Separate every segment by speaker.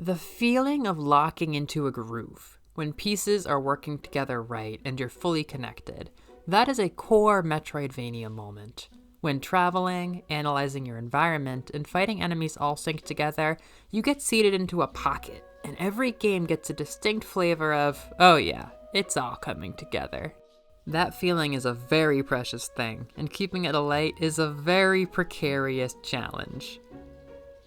Speaker 1: The feeling of locking into a groove, when pieces are working together right and you're fully connected, that is a core metroidvania moment. When traveling, analyzing your environment, and fighting enemies all sync together, you get seated into a pocket, and every game gets a distinct flavor of, oh yeah, it's all coming together. That feeling is a very precious thing, and keeping it alight is a very precarious challenge.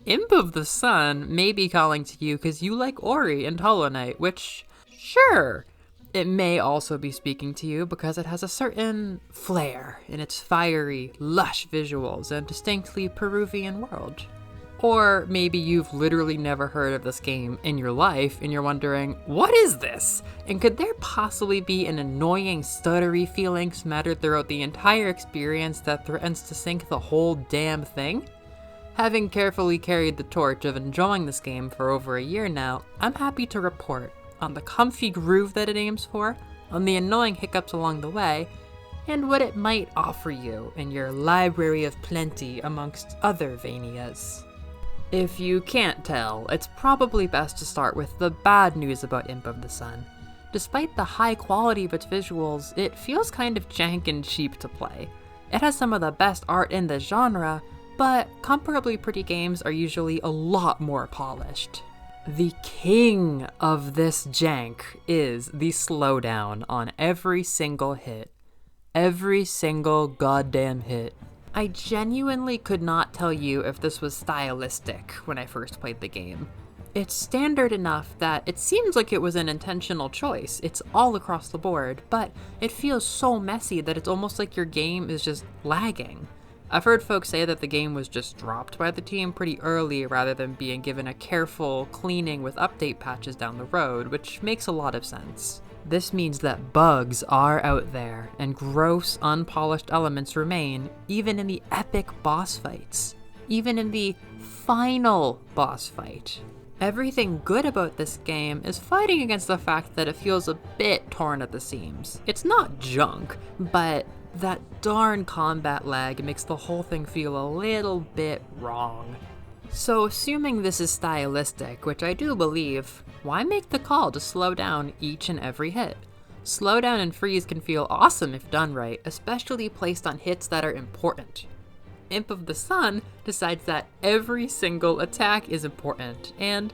Speaker 1: Imp of the Sun may be calling to you because you like Ori and Hollow Knight, which, sure, it may also be speaking to you because it has a certain flair in its fiery, lush visuals and distinctly Peruvian world. Or maybe you've literally never heard of this game in your life and you're wondering, what is this? And could there possibly be an annoying, stuttery feeling smattered throughout the entire experience that threatens to sink the whole damn thing? Having carefully carried the torch of enjoying this game for over a year now, I'm happy to report on the comfy groove that it aims for, on the annoying hiccups along the way, and what it might offer you in your library of plenty amongst other Vanias. If you can't tell, it's probably best to start with the bad news about Imp of the Sun. Despite the high quality of its visuals, it feels kind of jank and cheap to play. It has some of the best art in the genre, but comparably pretty games are usually a lot more polished. The king of this jank is the slowdown on every single hit. Every single goddamn hit. I genuinely could not tell you if this was stylistic when I first played the game. It's standard enough that it seems like it was an intentional choice. It's all across the board, but it feels so messy that it's almost like your game is just lagging. I've heard folks say that the game was just dropped by the team pretty early rather than being given a careful cleaning with update patches down the road, which makes a lot of sense. This means that bugs are out there, and gross, unpolished elements remain, even in the epic boss fights. Even in the final boss fight. Everything good about this game is fighting against the fact that it feels a bit torn at the seams. It's not junk, but that darn combat lag makes the whole thing feel a little bit wrong. So assuming this is stylistic, which I do believe, why make the call to slow down each and every hit? Slowdown and freeze can feel awesome if done right, especially placed on hits that are important. Imp of the Sun decides that every single attack is important, and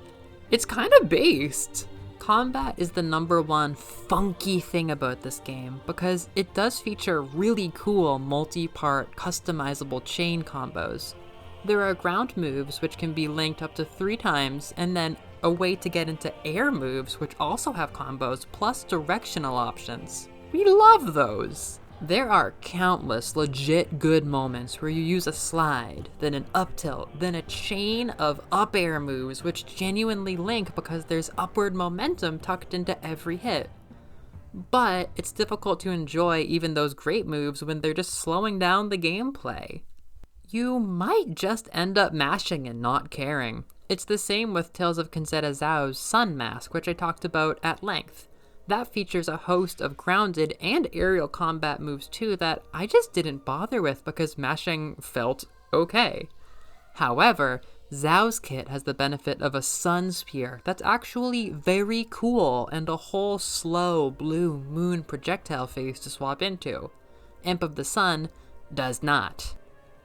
Speaker 1: it's kind of based. Combat is the number one funky thing about this game because it does feature really cool multi-part customizable chain combos. There are ground moves which can be linked up to 3 times, and then a way to get into air moves which also have combos plus directional options. We love those! There are countless legit good moments where you use a slide, then an up tilt, then a chain of up air moves which genuinely link because there's upward momentum tucked into every hit. But it's difficult to enjoy even those great moves when they're just slowing down the gameplay. You might just end up mashing and not caring. It's the same with Tales of Kenzeta Zhao's Sun Mask, which I talked about at length. That features a host of grounded and aerial combat moves too that I just didn't bother with because mashing felt okay. However, Zhao's kit has the benefit of a sun spear that's actually very cool and a whole slow blue moon projectile phase to swap into. Imp of the Sun does not.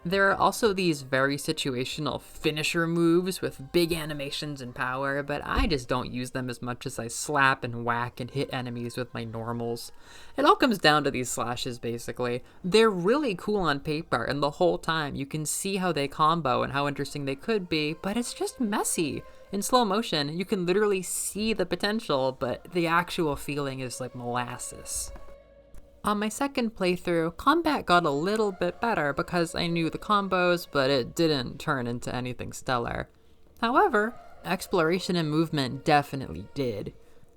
Speaker 1: There are also these very situational finisher moves with big animations and power, but I just don't use them as much as I slap and whack and hit enemies with my normals. It all comes down to these slashes, basically. They're really cool on paper, and the whole time you can see how they combo and how interesting they could be, but it's just messy. In slow motion, you can literally see the potential, but the actual feeling is like molasses. On my second playthrough, combat got a little bit better because I knew the combos, but it didn't turn into anything stellar. However, exploration and movement definitely did.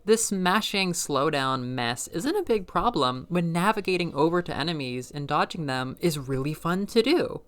Speaker 1: This smashing slowdown mess isn't a big problem when navigating over to enemies and dodging them is really fun to do.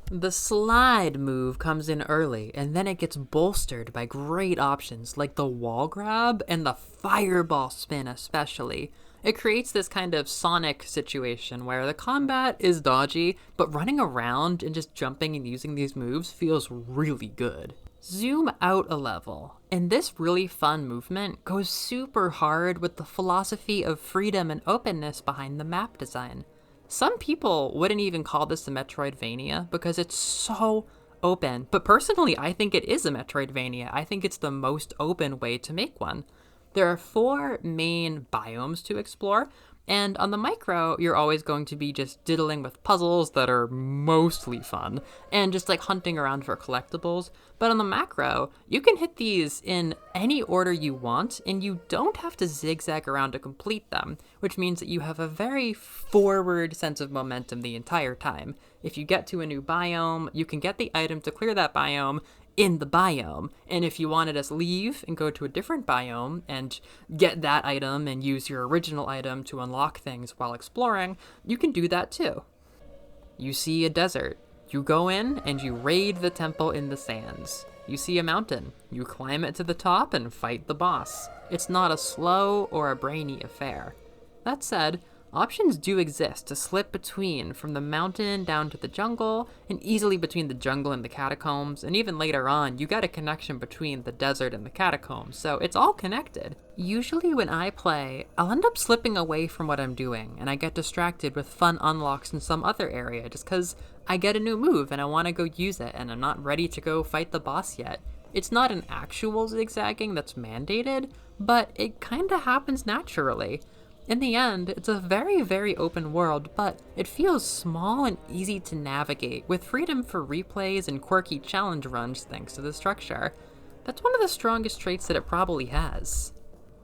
Speaker 1: The slide move comes in early, and then it gets bolstered by great options like the wall grab and the fireball spin especially. It creates this kind of Sonic situation where the combat is dodgy, but running around and just jumping and using these moves feels really good. Zoom out a level, and this really fun movement goes super hard with the philosophy of freedom and openness behind the map design. Some people wouldn't even call this a Metroidvania because it's so open, but personally I think it is a Metroidvania. I think it's the most open way to make one. There are 4 main biomes to explore, and on the micro, you're always going to be just diddling with puzzles that are mostly fun, and just like hunting around for collectibles. But on the macro, you can hit these in any order you want, and you don't have to zigzag around to complete them, which means that you have a very forward sense of momentum the entire time. If you get to a new biome, you can get the item to clear that biome in the biome, and if you wanted to leave and go to a different biome and get that item and use your original item to unlock things while exploring, you can do that too. You see a desert, you go in and you raid the temple in the sands. You see a mountain, you climb it to the top and fight the boss. It's not a slow or a brainy affair. That said, options do exist to slip between from the mountain down to the jungle, and easily between the jungle and the catacombs, and even later on, you get a connection between the desert and the catacombs, so it's all connected. Usually when I play, I'll end up slipping away from what I'm doing, and I get distracted with fun unlocks in some other area just because I get a new move and I want to go use it, and I'm not ready to go fight the boss yet. It's not an actual zigzagging that's mandated, but it kinda happens naturally. In the end, it's a very, very open world, but it feels small and easy to navigate, with freedom for replays and quirky challenge runs thanks to the structure. That's one of the strongest traits that it probably has.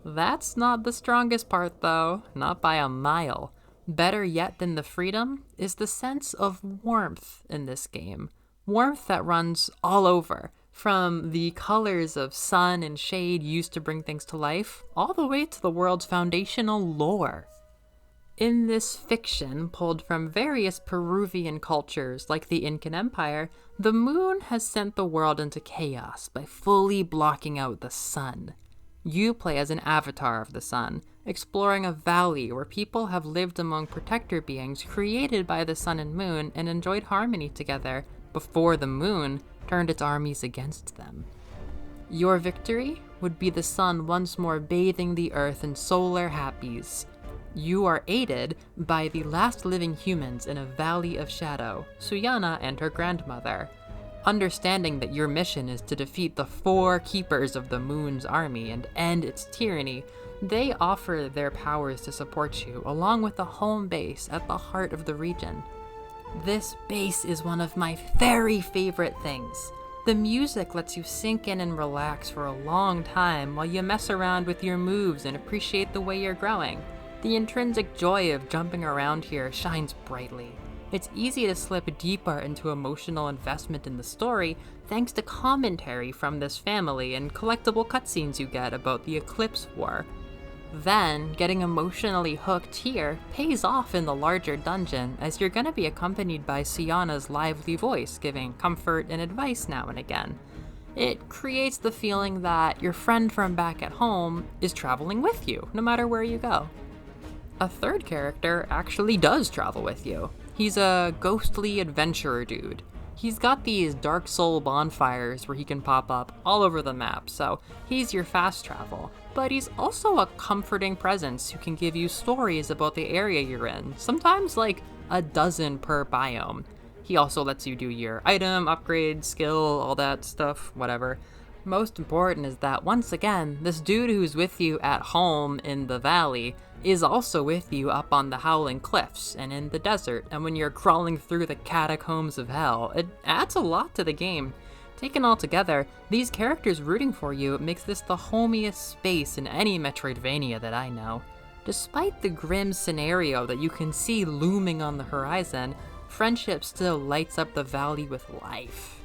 Speaker 1: That's not the strongest part though, not by a mile. Better yet than the freedom is the sense of warmth in this game. Warmth that runs all over, from the colors of sun and shade used to bring things to life, all the way to the world's foundational lore. In this fiction, pulled from various Peruvian cultures like the Incan Empire, the moon has sent the world into chaos by fully blocking out the sun. You play as an avatar of the sun, exploring a valley where people have lived among protector beings created by the sun and moon and enjoyed harmony together before the moon turned its armies against them. Your victory would be the sun once more bathing the earth in solar happies. You are aided by the last living humans in a valley of shadow, Suyana and her grandmother. Understanding that your mission is to defeat the 4 keepers of the moon's army and end its tyranny, they offer their powers to support you, along with a home base at the heart of the region. This base is one of my very favorite things. The music lets you sink in and relax for a long time while you mess around with your moves and appreciate the way you're growing. The intrinsic joy of jumping around here shines brightly. It's easy to slip deeper into emotional investment in the story thanks to commentary from this family and collectible cutscenes you get about the Eclipse War. Then, getting emotionally hooked here pays off in the larger dungeon, as you're gonna be accompanied by Siana's lively voice giving comfort and advice now and again. It creates the feeling that your friend from back at home is traveling with you, no matter where you go. A third character actually does travel with you. He's a ghostly adventurer dude. He's got these Dark Soul bonfires where he can pop up all over the map, so he's your fast travel. But he's also a comforting presence who can give you stories about the area you're in, sometimes like a dozen per biome. He also lets you do your item, upgrade, skill, all that stuff, whatever. Most important is that, once again, this dude who's with you at home in the valley is also with you up on the Howling Cliffs and in the desert, and when you're crawling through the catacombs of hell. It adds a lot to the game. Taken all together, these characters rooting for you makes this the homiest space in any Metroidvania that I know. Despite the grim scenario that you can see looming on the horizon, friendship still lights up the valley with life.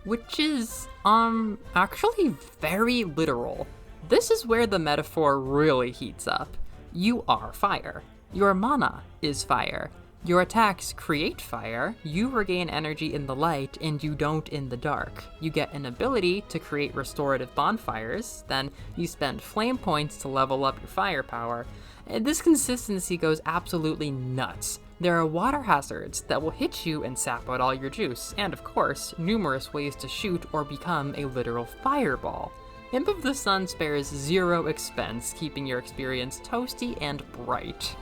Speaker 1: Which is, actually very literal. This is where the metaphor really heats up. You are fire. Your mana is fire. Your attacks create fire, you regain energy in the light, and you don't in the dark. You get an ability to create restorative bonfires, then you spend flame points to level up your firepower. And this consistency goes absolutely nuts. There are water hazards that will hit you and sap out all your juice, and of course, numerous ways to shoot or become a literal fireball. Imp of the Sun spares zero expense, keeping your experience toasty and bright.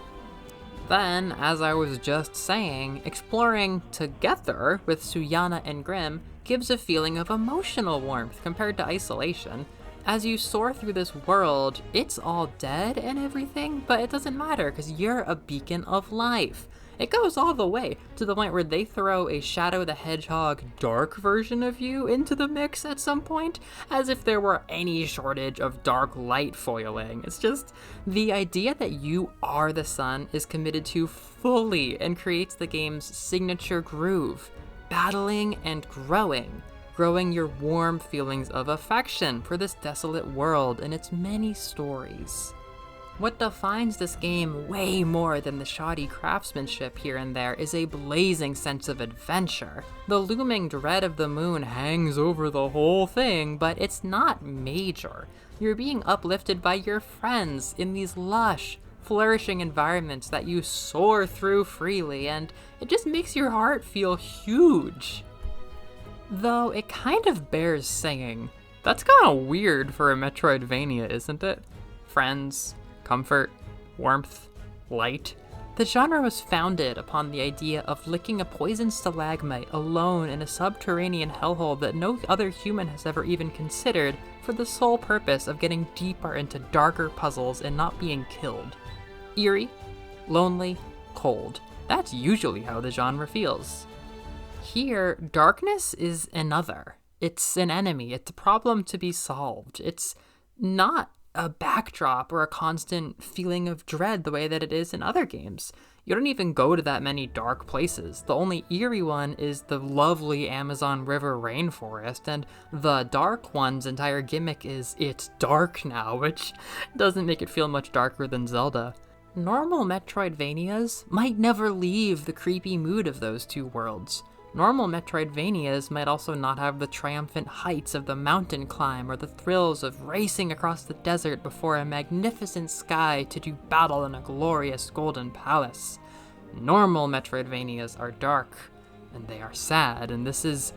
Speaker 1: Then, as I was just saying, exploring together with Suyana and Grimm gives a feeling of emotional warmth compared to isolation. As you soar through this world, it's all dead and everything, but it doesn't matter because you're a beacon of life. It goes all the way to the point where they throw a Shadow the Hedgehog dark version of you into the mix at some point, as if there were any shortage of dark light foiling. It's just the idea that you are the sun is committed to fully and creates the game's signature groove, battling and growing your warm feelings of affection for this desolate world and its many stories. What defines this game way more than the shoddy craftsmanship here and there is a blazing sense of adventure. The looming dread of the moon hangs over the whole thing, but it's not major. You're being uplifted by your friends in these lush, flourishing environments that you soar through freely, and it just makes your heart feel huge. Though it kind of bears saying, that's kind of weird for a Metroidvania, isn't it? Friends, comfort, warmth, light. The genre was founded upon the idea of licking a poison stalagmite alone in a subterranean hellhole that no other human has ever even considered, for the sole purpose of getting deeper into darker puzzles and not being killed. Eerie, lonely, cold. That's usually how the genre feels. Here, darkness is another. It's an enemy. It's a problem to be solved. It's not a backdrop or a constant feeling of dread the way that it is in other games. You don't even go to that many dark places. The only eerie one is the lovely Amazon River rainforest, and the dark one's entire gimmick is it's dark now, which doesn't make it feel much darker than Zelda. Normal Metroidvanias might never leave the creepy mood of those two worlds. Normal Metroidvanias might also not have the triumphant heights of the mountain climb or the thrills of racing across the desert before a magnificent sky to do battle in a glorious golden palace. Normal Metroidvanias are dark, and they are sad, and it's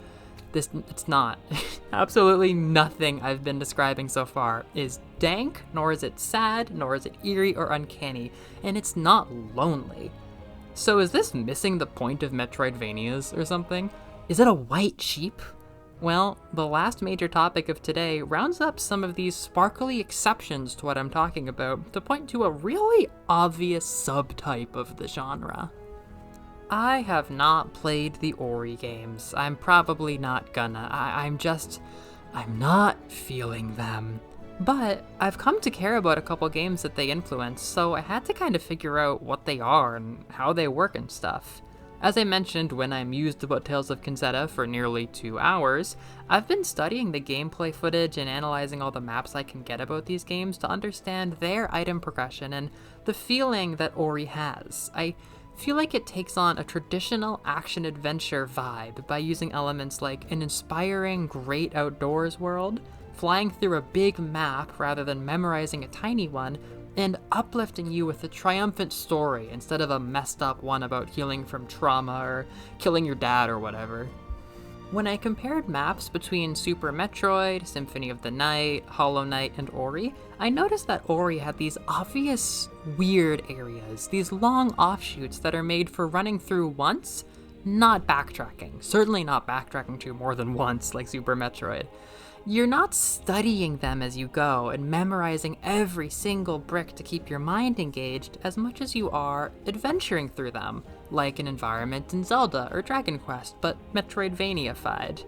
Speaker 1: not. Absolutely nothing I've been describing so far is dank, nor is it sad, nor is it eerie or uncanny, and it's not lonely. So is this missing the point of Metroidvanias or something? Is it a white sheep? Well, the last major topic of today rounds up some of these sparkly exceptions to what I'm talking about to point to a really obvious subtype of the genre. I have not played the Ori games. I'm probably not gonna. I'm not feeling them. But I've come to care about a couple games that they influence, so I had to kind of figure out what they are and how they work and stuff. As I mentioned when I mused about Tales of Kinzetta for nearly 2 hours, I've been studying the gameplay footage and analyzing all the maps I can get about these games to understand their item progression and the feeling that Ori has. I feel like it takes on a traditional action-adventure vibe by using elements like an inspiring great outdoors world, flying through a big map rather than memorizing a tiny one, and uplifting you with a triumphant story instead of a messed up one about healing from trauma or killing your dad or whatever. When I compared maps between Super Metroid, Symphony of the Night, Hollow Knight, and Ori, I noticed that Ori had these obvious weird areas, these long offshoots that are made for running through once, not backtracking. Certainly not backtracking to more than once like Super Metroid. You're not studying them as you go and memorizing every single brick to keep your mind engaged as much as you are adventuring through them, like an environment in Zelda or Dragon Quest, but Metroidvania-fied.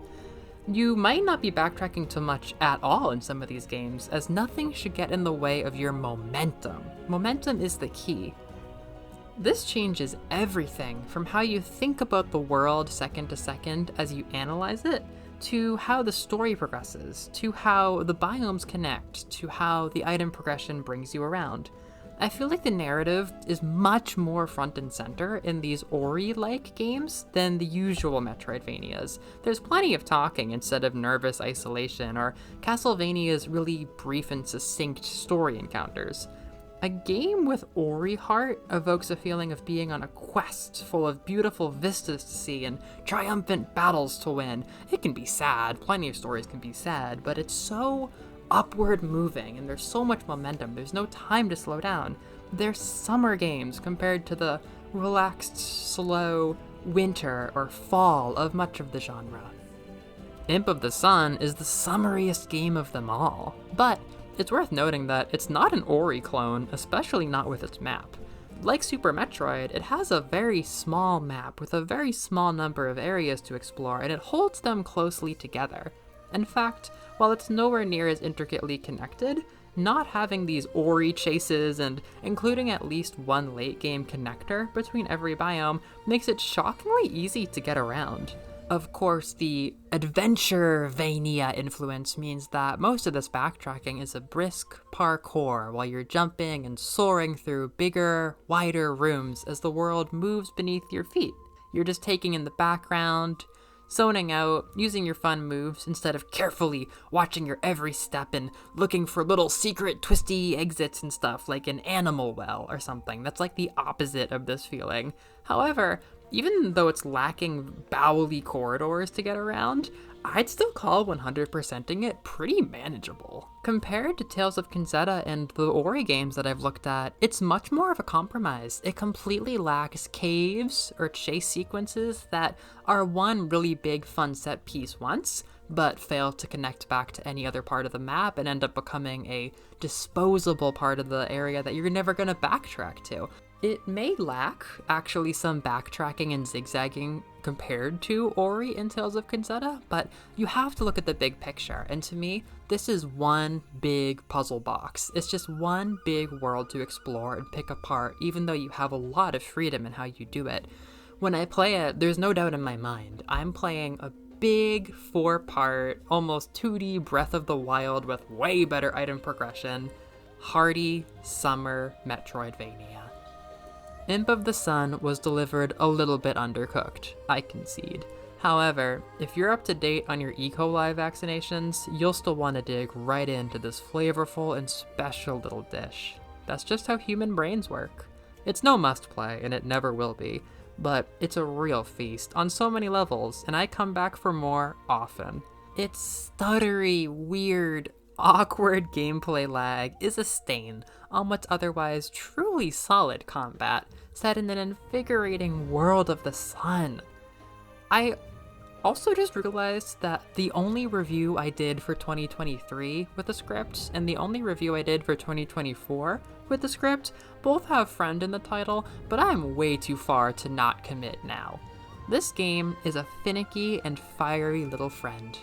Speaker 1: You might not be backtracking too much at all in some of these games, as nothing should get in the way of your momentum. Momentum is the key. This changes everything from how you think about the world second to second as you analyze it, to how the story progresses, to how the biomes connect, to how the item progression brings you around. I feel like the narrative is much more front and center in these Ori-like games than the usual Metroidvanias. There's plenty of talking instead of nervous isolation or Castlevania's really brief and succinct story encounters. A game with Ori heart evokes a feeling of being on a quest full of beautiful vistas to see and triumphant battles to win. It can be sad, plenty of stories can be sad, but it's so upward moving and there's so much momentum, there's no time to slow down. They're summer games compared to the relaxed, slow winter or fall of much of the genre. Imp of the Sun is the summariest game of them all, but it's worth noting that it's not an Ori clone, especially not with its map. Like Super Metroid, it has a very small map with a very small number of areas to explore, and it holds them closely together. In fact, while it's nowhere near as intricately connected, not having these Ori chases and including at least one late game connector between every biome makes it shockingly easy to get around. Of course, the adventure-vania influence means that most of this backtracking is a brisk parkour while you're jumping and soaring through bigger, wider rooms as the world moves beneath your feet. You're just taking in the background, zoning out, using your fun moves instead of carefully watching your every step and looking for little secret twisty exits and stuff like an animal well or something. That's like the opposite of this feeling. However, even though it's lacking bowely corridors to get around, I'd still call 100%ing it pretty manageable. Compared to Tales of Kinzetta and the Ori games that I've looked at, it's much more of a compromise. It completely lacks caves or chase sequences that are one really big fun set piece once, but fail to connect back to any other part of the map and end up becoming a disposable part of the area that you're never going to backtrack to. It may lack actually some backtracking and zigzagging compared to Ori and Tales of Kinzetta, but you have to look at the big picture, and to me, this is one big puzzle box. It's just one big world to explore and pick apart, even though you have a lot of freedom in how you do it. When I play it, there's no doubt in my mind, I'm playing a big 4-part, almost 2D Breath of the Wild with way better item progression, hearty summer Metroidvania. Imp of the Sun was delivered a little bit undercooked, I concede. However, if you're up to date on your E. coli vaccinations, you'll still want to dig right into this flavorful and special little dish. That's just how human brains work. It's no must-play, and it never will be, but it's a real feast on so many levels, and I come back for more often. Its stuttery, weird, awkward gameplay lag is a stain on what's otherwise truly solid combat, set in an invigorating world of the sun. I also just realized that the only review I did for 2023 with the script and the only review I did for 2024 with the script both have friend in the title, but I'm way too far to not commit now. This game is a finicky and fiery little friend.